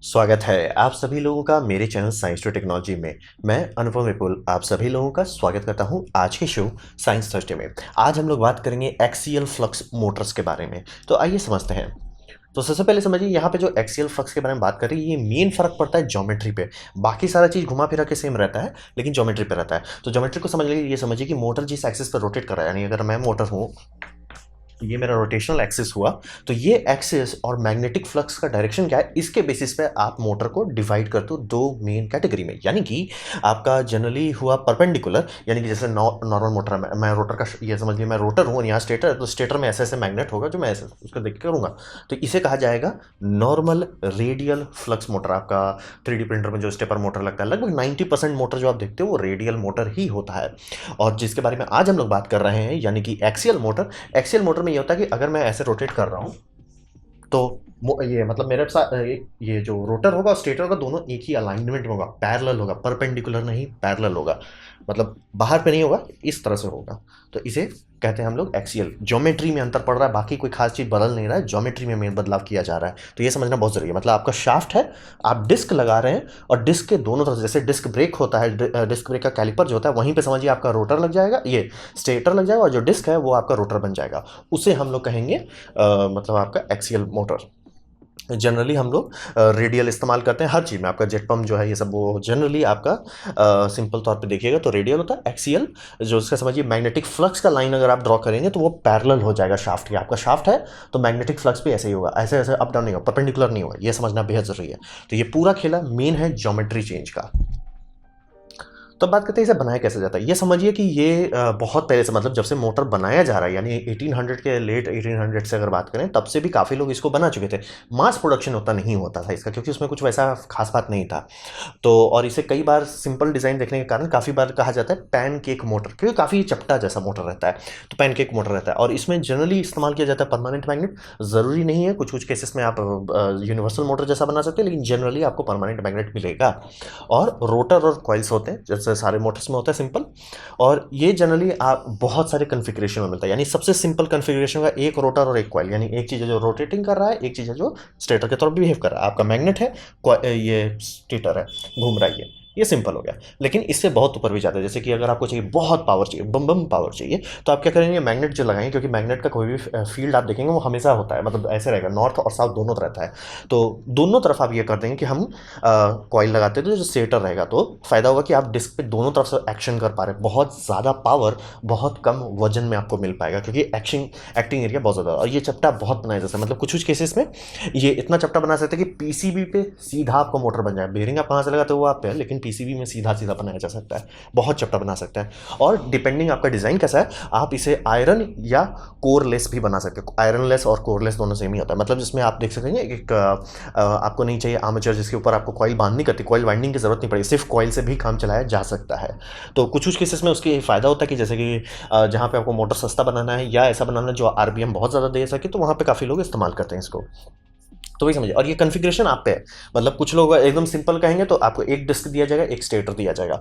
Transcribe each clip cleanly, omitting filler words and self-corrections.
स्वागत है आप सभी लोगों का मेरे चैनल साइंस टू टेक्नोलॉजी में। मैं अनुपम विपुल आप सभी लोगों का स्वागत करता हूं आज के शो साइंस थर्सडे में। आज हम लोग बात करेंगे एक्सियल फ्लक्स मोटर्स के बारे में। तो आइए समझते हैं। तो सबसे पहले समझिए यहाँ पे जो एक्सियल फ्लक्स के बारे में बात कर रही है, ये मेन फर्क पड़ता है ज्योमेट्री पे। बाकी सारा चीज घुमा फिरा के सेम रहता है, लेकिन ज्योमेट्री पे रहता है। तो ज्योमेट्री को समझ लीजिए, ये समझिए कि मोटर जिस एक्सिस पर रोटेट कर रहा है, यानी अगर मैं मोटर हूँ तो ये मेरा रोटेशनल एक्सिस हुआ। तो ये एक्सिस और मैग्नेटिक फ्लक्स का डायरेक्शन क्या है, इसके बेसिस पे आप मोटर को डिवाइड करते हो दो मेन कैटेगरी में। यानी कि आपका जनरली हुआ परपेंडिकुलर, यानी कि जैसे नॉर्मल मोटर है, मैं रोटर का ये समझ लिया, मैं रोटर हूँ और यहाँ स्टेटर है, तो स्टेटर में ऐसे ऐसे मैग्नेट होगा जो मैं ऐसे उसको देख के करूँगा। तो इसे कहा जाएगा नॉर्मल रेडियल फ्लक्स मोटर। आपका 3D प्रिंटर में जो स्टेपर मोटर लगता है, लगभग 90% मोटर जो आप देखते हो वो रेडियल मोटर ही होता है। और जिसके बारे में आज हम लोग बात कर रहे हैं, यानी कि एक्सियल मोटर। एक्सियल मोटर में ये होता है कि अगर मैं ऐसे रोटेट कर रहा हूँ तो ये मतलब मेरे साथ ये जो रोटर होगा और स्टेटर होगा, दोनों एक ही अलाइनमेंट में होगा, पैरेलल होगा, परपेंडिकुलर नहीं पैरेलल होगा। मतलब बाहर पे नहीं होगा, इस तरह से होगा। तो इसे कहते हैं हम लोग एक्सियल। ज्योमेट्री में अंतर पड़ रहा है, बाकी कोई खास चीज़ बदल नहीं रहा है, ज्योमेट्री में मेन बदलाव किया जा रहा है। तो ये समझना बहुत जरूरी है। मतलब आपका शाफ्ट है, आप डिस्क लगा रहे हैं, और डिस्क के दोनों तरफ, जैसे डिस्क ब्रेक होता है, डिस्क ब्रेक का कैलिपर जो होता है, वहीं पे समझिए आपका रोटर लग जाएगा, ये स्टेटर लग जाएगा, और जो डिस्क है वो आपका रोटर बन जाएगा। उसे हम लोग कहेंगे मतलब आपका एक्सियल मोटर। जनरली हम लोग रेडियल इस्तेमाल करते हैं हर चीज़ में। आपका जेट पम्प जो है, ये सब वो जनरली आपका सिंपल तौर पे देखिएगा तो रेडियल होता है। एक्सियल जो उसका समझिए मैग्नेटिक फ्लक्स का लाइन अगर आप ड्रॉ करेंगे तो वो पैरेलल हो जाएगा शाफ्ट के। आपका शाफ्ट है तो मैग्नेटिक फ्लक्स भी ऐसे ही होगा, ऐसे ऐसे अप डाउन नहीं होगा, परपेंडिकुलर नहीं होगा। ये समझना बेहद जरूरी है। तो ये पूरा खेला मेन है ज्योमेट्री चेंज का। तो अब बात करते हैं इसे बनाया कैसे जाता है। ये समझिए कि ये बहुत पहले से, मतलब जब से मोटर बनाया जा रहा है, यानी 1800 के लेट 1800 से अगर बात करें, तब से भी काफ़ी लोग इसको बना चुके थे। मास प्रोडक्शन उतना नहीं होता था इसका, क्योंकि उसमें कुछ वैसा खास बात नहीं था। तो और इसे कई बार सिंपल डिज़ाइन देखने के कारण काफ़ी बार कहा जाता है पैनकेक मोटर, क्योंकि काफ़ी चपटा जैसा मोटर रहता है। तो पैनकेक मोटर रहता है, और इसमें जनरली इस्तेमाल किया जाता है परमानेंट मैग्नेट। ज़रूरी नहीं है, कुछ कुछ केसेस में आप यूनिवर्सल मोटर जैसा बना सकते हैं, लेकिन जनरली आपको परमानेंट मैग्नेट मिलेगा। और रोटर और कॉइल्स होते हैं, जैसे सारे मोटर्स में होता है सिंपल। और ये जनरली आप बहुत सारे कन्फिग्रेशन में मिलता है। यानी सबसे सिंपल कन्फिग्रेशन का एक रोटर और एक कॉइल, यानी एक चीज़ है जो रोटेटिंग कर रहा है, एक चीज़ है जो स्टेटर के तौर पर बिहेव कर रहा है। आपका मैग्नेट है, ये स्टेटर है, घूम रहा है। ये सिंपल हो गया। लेकिन इससे बहुत ऊपर भी जाता है। जैसे कि अगर आपको चाहिए बहुत पावर चाहिए, बम बम पावर चाहिए, तो आप क्या करेंगे, मैग्नेट जो लगाएंगे, क्योंकि मैग्नेट का कोई भी फील्ड आप देखेंगे वो हमेशा होता है, मतलब ऐसे रहेगा, नॉर्थ और साउथ दोनों तरफ रहता है। तो दोनों तरफ आप ये कर देंगे कि हम कॉइल लगाते हैं, तो जो स्टेटर रहेगा, तो फायदा होगा कि आप डिस्क पे दोनों तरफ से एक्शन कर पा रहे हैं। बहुत ज़्यादा पावर बहुत कम वजन में आपको मिल पाएगा, क्योंकि एक्टिंग एरिया बहुत ज़्यादा। और ये चपटा बहुत बनाया जाता है, मतलब कुछ कुछ केसेस में ये इतना चपटा बना सकते हैं कि पीसीबी पे सीधा आपको मोटर बन जाए। बेरिंग आप कहाँ से लगाते हो वो आप पे है, लेकिन पीसीबी में सीधा सीधा बनाया जा सकता है, बहुत चपटा बना सकता है। और डिपेंडिंग आपका डिज़ाइन कैसा है, आप इसे आयरन या कोरलेस भी बना सकते हो। आयरनलेस और कोरलेस दोनों सेम ही होता है। मतलब जिसमें आप देख सकते हैं एक आपको नहीं चाहिए आर्मेचर जिसके ऊपर आपको कॉइल बांधनी करती, कॉइल वाइंडिंग की जरूरत नहीं पड़ेगी, सिर्फ कॉइल से भी काम चलाया जा सकता है। तो कुछ कुछ केसेस में उसके फ़ायदा होता है कि जैसे कि जहाँ पे आपको मोटर सस्ता बनाना है या ऐसा बनाना है जो आरपीएम बहुत ज़्यादा दे सके, तो वहाँ पे काफ़ी लोग इस्तेमाल करते हैं इसको। तो वही समझिए। और ये कॉन्फ़िगरेशन आप पे है। मतलब कुछ लोग एकदम सिंपल कहेंगे तो आपको एक डिस्क दिया जाएगा, एक स्टेटर दिया जाएगा।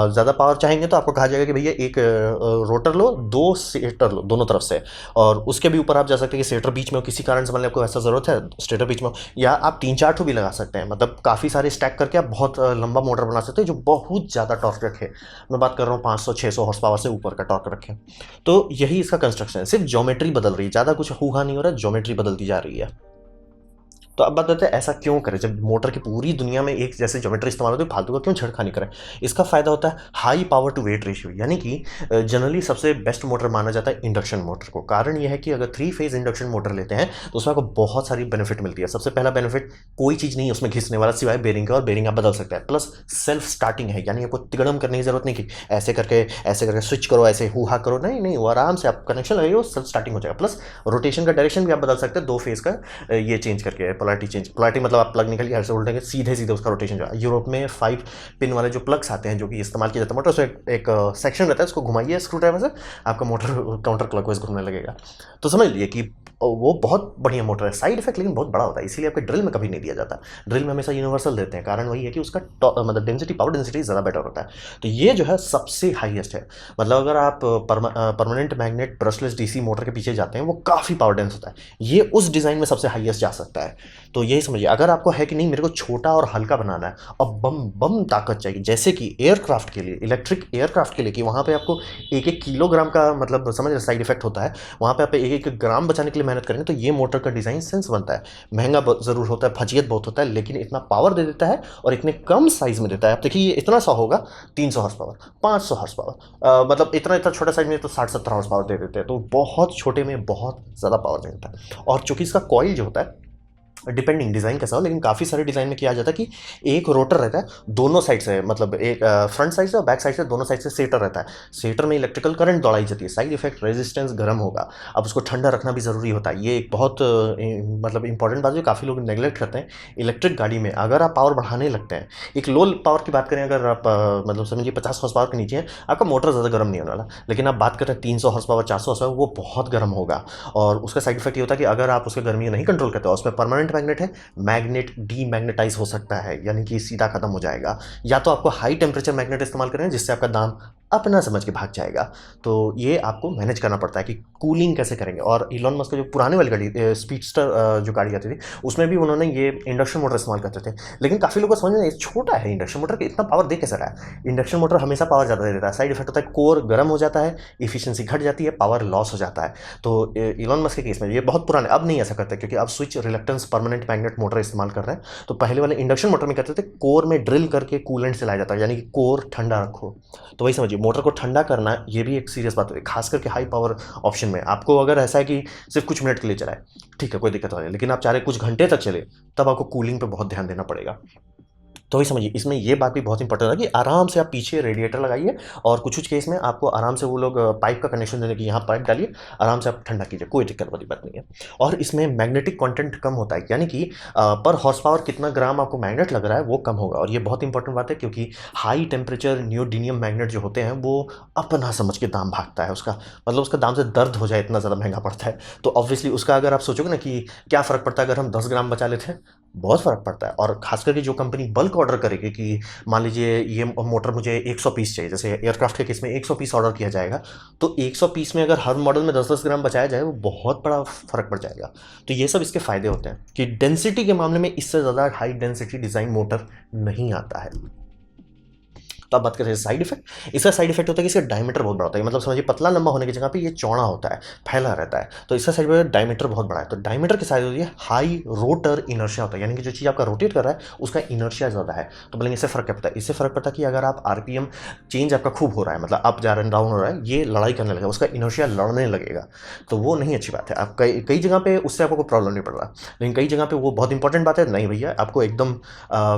ज़्यादा पावर चाहेंगे तो आपको कहा जाएगा कि भैया एक रोटर लो, दो स्टेटर लो दोनों तरफ से। और उसके भी ऊपर आप जा सकते हैं कि स्टेटर बीच में हो, किसी कारण से मतलब आपको ऐसा ज़रूरत है स्टेटर बीच में हो, या आप 3-4 ठो भी लगा सकते हैं। मतलब काफ़ी सारे स्टैक करके आप बहुत लंबा मोटर बना सकते हैं जो बहुत ज़्यादा टॉर्क रखे। मैं बात कर रहा हूँ 500-600 हॉर्स पावर से ऊपर का टॉर्क रखे। तो यही इसका कंस्ट्रक्शन है, सिर्फ ज्योमेट्री बदल रही है, ज़्यादा कुछ हुआ नहीं हो रहा है, ज्योमेट्री बदलती जा रही है। तो अब बताते हैं ऐसा क्यों करें, जब मोटर की पूरी दुनिया में एक जैसे ज्योमेट्री इस्तेमाल होती है, फालतू का क्यों छेड़खानी करें। इसका फायदा होता है high power to weight ratio, यानी कि जनरली सबसे बेस्ट मोटर माना जाता है इंडक्शन मोटर को। कारण यह है कि अगर 3 फेज इंडक्शन मोटर लेते हैं तो उसमें आपको बहुत सारी बेनिफिट मिलती है। सबसे पहला बेनिफिट, कोई चीज़ नहीं उसमें घिसने वाला सिवाय बेरिंग का, और बेरिंग आप बदल सकते हैं। प्लस सेल्फ स्टार्टिंग है, यानी आपको तिगड़म करने की जरूरत नहीं कि ऐसे करके स्विच करो, ऐसे हुआ करो, नहीं नहीं, वो आराम से आप कनेक्शन लगाइए, वो सेल्फ स्टार्टिंग हो जाएगा। प्लस रोटेशन का डायरेक्शन भी आप बदल सकते हैं 2 फेज का, ये चेंज करके पोलैरिटी मतलब आप प्लग निकालिए, ऐसे उल्टेंगे, सीधे सीधे उसका रोटेशन जाएगा। यूरोप में 5 पिन वाले जो प्लग्स आते हैं जो कि इस्तेमाल किया जाता है मोटर, उसमें एक सेक्शन रहता है, उसको घुमाइए स्क्रू ड्राइवर से, आपका मोटर काउंटर क्लॉकवाइज घूमने लगेगा। तो समझ लीजिए कि वो बहुत बढ़िया मोटर है। साइड इफेक्ट लेकिन बहुत बड़ा होता है, इसीलिए आपके ड्रिल में कभी नहीं दिया जाता। ड्रिल में हमेशा यूनिवर्सल देते हैं, कारण वही है कि उसका मतलब डेंसिटी, पावर डेंसिटी ज़्यादा बेटर होता है। तो ये जो है सबसे हाईएस्ट है। मतलब अगर आप permanent magnet brushless DC motor के पीछे जाते हैं, वो काफ़ी पावर डेंस होता है। ये उस डिज़ाइन में सबसे हाईएस्ट जा सकता है। तो यही समझिए, अगर आपको है कि नहीं मेरे को छोटा और हल्का बनाना है और बम बम ताकत चाहिए, जैसे कि एयरक्राफ्ट के लिए, इलेक्ट्रिक एयरक्राफ्ट के लिए, कि वहाँ पे आपको एक एक किलोग्राम का मतलब समझ रहे साइड इफेक्ट होता है, वहाँ पे आप एक एक ग्राम बचाने के लिए मेहनत करेंगे, तो ये मोटर का डिज़ाइन सेंस बनता है। महंगा ज़रूर होता है, फजीयत बहुत होता है, लेकिन इतना पावर दे देता है और इतने कम साइज़ में देता है। आप देखिए ये इतना सा होगा 300 हॉर्स पावर, 500 हॉर्स पावर, मतलब इतना इतना छोटा साइज में तो 60-70 हॉर्स पावर दे देते हैं, तो बहुत छोटे में बहुत ज़्यादा पावर देता है। और चूंकि इसका कॉइल जो होता है डिपेंडिंग डिज़ाइन कैसा हो, लेकिन काफ़ी सारे डिज़ाइन में किया जाता है कि एक रोटर रहता है दोनों साइड से, मतलब एक फ्रंट साइड से और बैक साइड से, दोनों साइड से सेटर रहता है। सेटर में इलेक्ट्रिकल करंट दौड़ाई जाती है, साइड इफेक्ट रेजिस्टेंस गर्म होगा। अब उसको ठंडा रखना भी ज़रूरी होता है, ये एक बहुत मतलब इंपॉर्टेंट बात है जो काफ़ी लोग नेगलेक्ट करते हैं। इलेक्ट्रिक गाड़ी में अगर आप पावर बढ़ाने लगते हैं, एक लो पावर की बात करें, अगर आप मतलब समझिए 50 हॉर्स पावर के नीचे है, आपका मोटर ज़्यादा गर्म नहीं होने वाला। लेकिन आप बात करें 300 हॉर्स पावर, 400 हॉर्स पावर, वो बहुत गर्म होगा। और उसका साइड इफेक्ट ये होता है कि अगर आप उसकी गर्मी नहीं कंट्रोल करते हो, उसमें परमानेंट मैग्नेट है, मैग्नेट डीमैग्नेटाइज हो सकता है, यानी कि सीधा खत्म हो जाएगा। या तो आपको हाई टेम्परेचर मैग्नेट इस्तेमाल करें जिससे आपका दाम अपना समझ के भाग जाएगा। तो ये आपको मैनेज करना पड़ता है कि कूलिंग कैसे करेंगे। और इलॉन मस्क का जो पुराने वाली गाड़ी स्पीडस्टर जो गाड़ी आती थी, उसमें भी उन्होंने ये इंडक्शन मोटर इस्तेमाल करते थे। लेकिन काफ़ी लोगों को समझ में छोटा है इंडक्शन मोटर, इतना पावर दे कैसे रहा है। इंडक्शन मोटर हमेशा पावर ज़्यादा दे देता है, साइड इफेक्ट होता है कोर गर्म हो जाता है, इफिशियंसी घट जाती है, पावर लॉस हो जाता है। तो इलॉन मस्क के केस में ये बहुत पुराने, अब नहीं ऐसा करते क्योंकि अब switch reluctance permanent magnet motor इस्तेमाल कर रहे हैं। तो पहले वाले इंडक्शन मोटर में कहते थे कोर में ड्रिल करके कूलेंट से लाया जाता है, यानी कि कोर ठंडा रखो। तो वही समझिए, मोटर को ठंडा करना ये भी एक सीरियस बात होती है, खास करके हाई पावर ऑप्शन में। आपको अगर ऐसा है कि सिर्फ कुछ मिनट के लिए चलाए, ठीक है कोई दिक्कत नहीं, लेकिन आप चाह रहे कुछ घंटे तक चले, तब आपको कूलिंग पे बहुत ध्यान देना पड़ेगा। तो वही समझिए, इसमें ये बात भी बहुत इंपॉर्टेंट है कि आराम से आप पीछे रेडिएटर लगाइए, और कुछ केस में आपको आराम से वो लोग पाइप का कनेक्शन देने की, यहाँ पाइप डालिए, आराम से आप ठंडा कीजिए, कोई दिक्कत वाली बात नहीं है। और इसमें मैग्नेटिक कंटेंट कम होता है, यानी कि पर हॉर्स पावर कितना ग्राम आपको मैग्नेट लग रहा है वो कम होगा। और ये बहुत इंपॉर्टेंट बात है क्योंकि हाई टेम्परेचर नियोडीनियम मैग्नेट जो होते हैं वो अपना समझ के दाम भागता है उसका, मतलब उसका दाम से दर्द हो जाए, इतना ज़्यादा महंगा पड़ता है। तो ऑब्वियसली उसका अगर आप सोचोगे ना कि क्या फ़र्क पड़ता है अगर हम 10 ग्राम बचा लेते हैं, बहुत फ़र्क पड़ता है। और खास करके जो कंपनी बल्क ऑर्डर करेगी कि मान लीजिए ये मोटर मुझे 100 पीस चाहिए, जैसे एयरक्राफ्ट के केस में 100 पीस ऑर्डर किया जाएगा, तो 100 पीस में अगर हर मॉडल में 10-10 ग्राम बचाया जाए, वो बहुत बड़ा फ़र्क पड़ जाएगा। तो ये सब इसके फ़ायदे होते हैं कि डेंसिटी के मामले में इससे ज़्यादा हाई डेंसिटी डिज़ाइन मोटर नहीं आता है। तो अब बात करें साइड इफेक्ट, इसका साइड इफेक्ट होता है कि इसका डायमीटर बहुत बड़ा होता है, मतलब समझिए पतला लंबा होने की जगह पे ये चौड़ा होता है, फैला रहता है। तो इसका साइड में डायमीटर बहुत बड़ा है, तो डायमीटर की साइज होती है हाई रोटर इनर्शिया होता है, यानी कि जो चीज़ आपका रोटेट कर रहा है उसका इनर्शिया ज़्यादा है। तो बोलेंगे इससे फ़र्क क्या पड़ता है, इससे फ़र्क पड़ता है कि अगर आप आरपीएम चेंज आपका खूब हो रहा है, मतलब अप जा रहे हैं डाउन हो रहा है, ये लड़ाई करने लगेगा, उसका इनर्शिया लड़ने लगेगा, तो वो नहीं अच्छी बात है। आप कई कई जगह पे उससे आपको कोई प्रॉब्लम नहीं पड़ रहा, लेकिन कई जगह पे वो बहुत इंपॉर्टेंट बात है, नहीं भैया आपको एकदम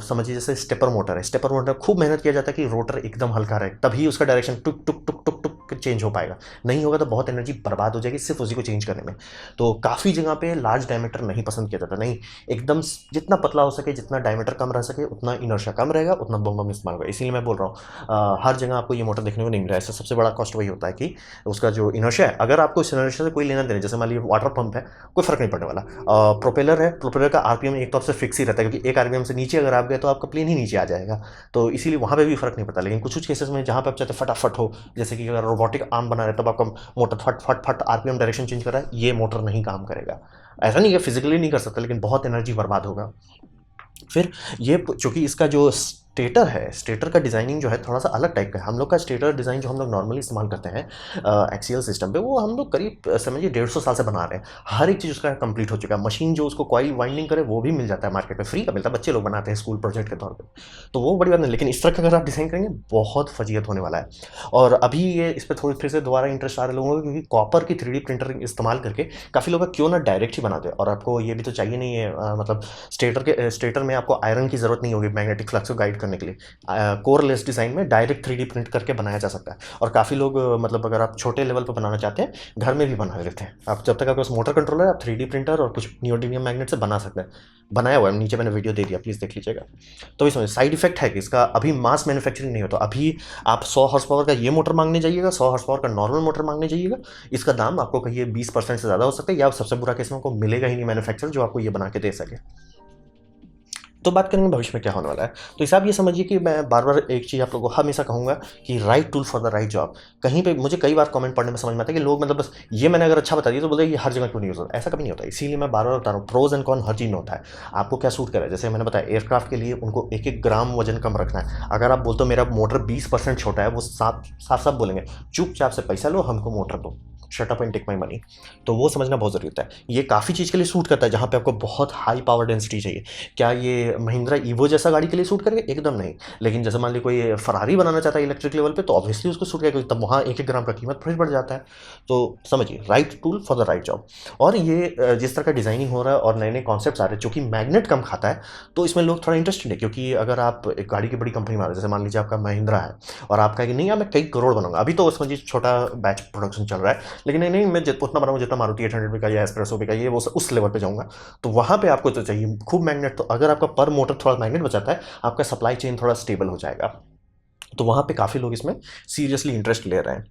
समझिए जैसे स्टेपर मोटर है, स्टेपर मोटर खूब मेहनत किया जाता है कि रोटर एकदम हल्का रहे, तभी उसका डायरेक्शन टुक टुक टुक टुक टुक चेंज हो पाएगा, नहीं होगा तो बहुत एनर्जी बर्बाद हो जाएगी सिर्फ उसी को चेंज करने में। तो काफ़ी जगह पे लार्ज डायमीटर नहीं पसंद किया जाता, नहीं, एकदम जितना पतला हो सके, जितना डायमीटर कम रह सके, उतना इनर्शिया कम रहेगा, उतना बम बम इस्तेमाल होगा। इसीलिए मैं बोल रहा हूँ हर जगह आपको ये मोटर देखने को नहीं मिल रहा है। इससे सबसे बड़ा कॉस्ट वही होता है कि उसका जो इनर्शिया है, अगर आपको इस इनर्शिया से कोई लेना देना, जैसे मान लीजिए वाटर पंप है, कोई फर्क नहीं पड़ने वाला। प्रोपेलर है, प्रोपेलर का आरपीएम एक तौर से फिक्स ही रहता है, क्योंकि एक आरपीएम से नीचे अगर आप गए तो आपका प्लेन ही नीचे आ जाएगा, तो इसीलिए वहाँ पे भी फर्क नहीं पड़ता। लेकिन कुछ कुछ केसेस में जहाँ पे आप चाहते फटाफट हो, जैसे कि अगर रोबोटिक आर्म बना रहे तब आपका मोटर फट फट फट आरपीएम डायरेक्शन चेंज कर रहा है, ये मोटर नहीं काम करेगा। ऐसा नहीं है फिजिकली नहीं कर सकता, लेकिन बहुत एनर्जी बर्बाद होगा। फिर ये चूंकि इसका जो स्टेटर है, स्टेटर का डिज़ाइनिंग जो है थोड़ा सा अलग टाइप का है। हम लोग का स्टेटर डिज़ाइन जो हम लोग नॉर्मली इस्तेमाल करते हैं एक्सियल सिस्टम पे, वो हम लोग करीब समझिए 150 साल से बना रहे हैं। हर एक चीज़ उसका कंप्लीट हो चुका है, मशीन जो उसको कॉइल वाइंडिंग करे वो भी मिल जाता है मार्केट में, फ्री का मिलता है, बच्चे लोग बनाते हैं स्कूल प्रोजेक्ट के तौर पर, तो वो बड़ी बात नहीं। लेकिन इस तरह का अगर आप डिज़ाइन करेंगे बहुत फजीयत होने वाला है। और अभी ये इस पर थोड़ी फिर से दोबारा इंटरेस्ट आ रहे लोगों को, क्योंकि कॉपर की 3D प्रिंटर इस्तेमाल करके काफ़ी लोग क्यों ना डायरेक्ट ही बना दे। और आपको ये भी तो चाहिए नहीं है, मतलब स्टेटर में आपको आयरन की ज़रूरत नहीं होगी मैग्नेटिक फ्लक्स को गाइड करने के लिए, कोरलेस डिज़ाइन में डायरेक्ट 3D प्रिंट करके बनाया जा सकता है। और काफ़ी लोग मतलब अगर आप छोटे लेवल पर बनाना चाहते हैं, घर में भी बना लेते हैं आप, जब तक आपके पास मोटर कंट्रोलर है आप 3D प्रिंटर और कुछ नियोडीमियम मैग्नेट से बना सकते हैं। बनाया हुआ है, नीचे मैंने वीडियो दे दिया, प्लीज़ देख लीजिएगा। तो इसमें साइड इफेक्ट है कि इसका अभी मास मैन्युफैक्चरिंग नहीं होता। अभी आप 100 हॉर्स पावर का ये मोटर मांगने जाइएगा, 100 हॉर्स पावर का नॉर्मल मोटर मांगने जाइएगा, इसका दाम आपको कहिए 20% से ज़्यादा हो सकता है, या सबसे बुरा केस में आपको मिलेगा ही नहीं मैन्युफैक्चरर जो आपको ये बना के दे सके। तो बात करेंगे भविष्य में क्या होने वाला है। तो हिसाब ये समझिए कि मैं बार-बार एक चीज़ आप लोगों को हमेशा कहूँगा कि right tool for the right job. कहीं पे मुझे कई बार कमेंट पढ़ने में समझ में आता है कि लोग मतलब बस ये मैंने अगर अच्छा बता दिया तो बोलते हैं ये हर जगह क्यों नहीं यूज़ होता है। ऐसा कभी नहीं होता है। इसीलिए मैं बार-बार बता रहा हूँ प्रोज़ एंड कॉन हर चीज़ में होता है। आपको क्या सूट कर रहा है, जैसे मैंने बताया एयरक्राफ्ट के लिए उनको 1-1 ग्राम वज़न कम रखना है। अगर आप बोलते हो मेरा मोटर 20% छोटा है, वो साफ-साफ बोलेंगे, चुपचाप से पैसा लो, हमको मोटर दो। Shut up and take my money. तो वो समझना बहुत ज़रूरी होता है। ये काफ़ी चीज़ के लिए सूट करता है जहाँ पे आपको बहुत हाई पावर डेंसिटी चाहिए। क्या ये महिंद्रा ईवो जैसा गाड़ी के लिए सूट करेगा? एकदम नहीं। लेकिन जैसे मान लीजिए कोई फरारी बनाना चाहता है इलेक्ट्रिक लेवल पे, तो ऑब्वियसली उसको सूट करेगा, तब वहाँ 1-1 ग्राम का कीमत फिर बढ़ जाता है। तो समझिए right tool for the right job. और ये जिस तरह का डिज़ाइनिंग हो रहा है और नए-नए कॉन्सेप्ट्स आ रहे हैं, चूँकि मैग्नेट कम खाता है, तो इसमें लोग थोड़ा इंटरेस्टेड है, क्योंकि अगर आप एक गाड़ी की बड़ी कंपनी में आ रहे हैं, जैसे मान लीजिए आपका महिंद्रा है और आप कहेंगे नहीं यार मैं कई करोड़ बनाऊँगा। अभी तो समझिए छोटा बैच प्रोडक्शन चल रहा है, लेकिन नहीं मैं उतना बनाऊँ जितना मारुति 800 पे का या एस्प्रेसो पे का, ये वो उस लेवल पे जाऊँगा। तो वहाँ पे आपको तो चाहिए खूब मैग्नेट। तो अगर आपका पर मोटर थोड़ा मैग्नेट बचाता है, आपका सप्लाई चेन थोड़ा स्टेबल हो जाएगा। तो वहाँ पे काफ़ी लोग इसमें सीरियसली इंटरेस्ट ले रहे हैं।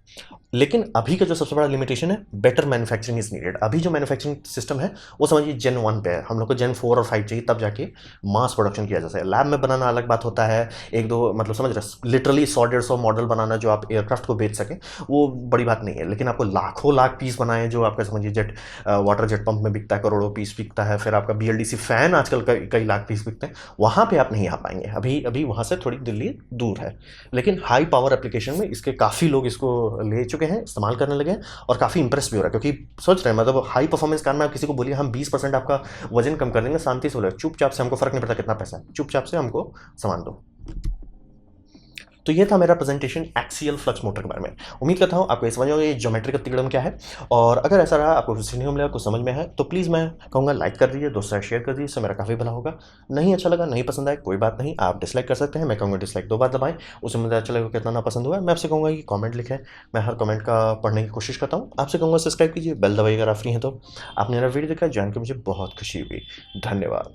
लेकिन अभी का जो सबसे बड़ा लिमिटेशन है, बेटर मैन्युफैक्चरिंग इज़ नीडेड। अभी जो मैन्युफैक्चरिंग सिस्टम है वो समझिए जेन 1 पे है, हम लोग को जेन 4 और 5 चाहिए, तब जाके मास प्रोडक्शन किया जा सकता है। लैब में बनाना अलग बात होता है, 1-2 मतलब समझ रहे, लिटरली 100-150 मॉडल बनाना जो आप एयरक्राफ्ट को बेच सकें, वो बड़ी बात नहीं है। लेकिन आपको लाखों लाख पीस बनाए जो आपका समझिए जेट वाटर जेट पंप में बिकता है, करोड़ों पीस बिकता है, फिर आपका बीएलडीसी फैन आजकल कई लाख पीस बिकते हैं, वहाँ पे आप नहीं आ पाएंगे। अभी अभी वहाँ से थोड़ी दिल्ली दूर है। लेकिन हाई पावर एप्लीकेशन में इसके काफ़ी लोग इसको ले चुके हैं, इस्तेमाल करने लगे हैं और काफ़ी इंप्रेस भी हो रहा है, क्योंकि सोच रहे हैं मतलब हाई परफॉर्मेंस कार में आप किसी को बोलिए हम 20% आपका वजन कम कर देंगे, शांति से बोले चुपचाप से, हमको फर्क नहीं पड़ता कितना पैसा है, चुपचाप से हमको सामान दो। तो ये था मेरा प्रेजेंटेशन एक्सियल फ्लक्स मोटर के बारे में। उम्मीद करता हूँ आपको ये समझ में होगा ये ज्योमेट्रिकल तिगड़म क्या है। और अगर ऐसा रहा आपको कुछ सीखने को मिला, कुछ समझ में है, तो प्लीज़ मैं कहूँगा लाइक कर दीजिए, दोस्तों से शेयर कर दीजिए, इससे मेरा काफ़ी भला होगा। नहीं अच्छा लगा, नहीं पसंद आए, कोई बात नहीं, आप डिसलाइक कर सकते हैं। मैं कहूँगा डिसलाइक 2 बार दबाएँ, उससे मुझे अच्छा लगेगा कितना ना पसंद हुआ है। मैं आपसे कहूँगा कि कमेंट लिखें, मैं हर कमेंट का पढ़ने की कोशिश करता हूँ। आपसे कहूँगा सब्सक्राइब कीजिए, बेल दबाइए अगर आप फ्री हैं तो। आपने मेरा वीडियो देखा, जान के मुझे बहुत खुशी हुई। धन्यवाद।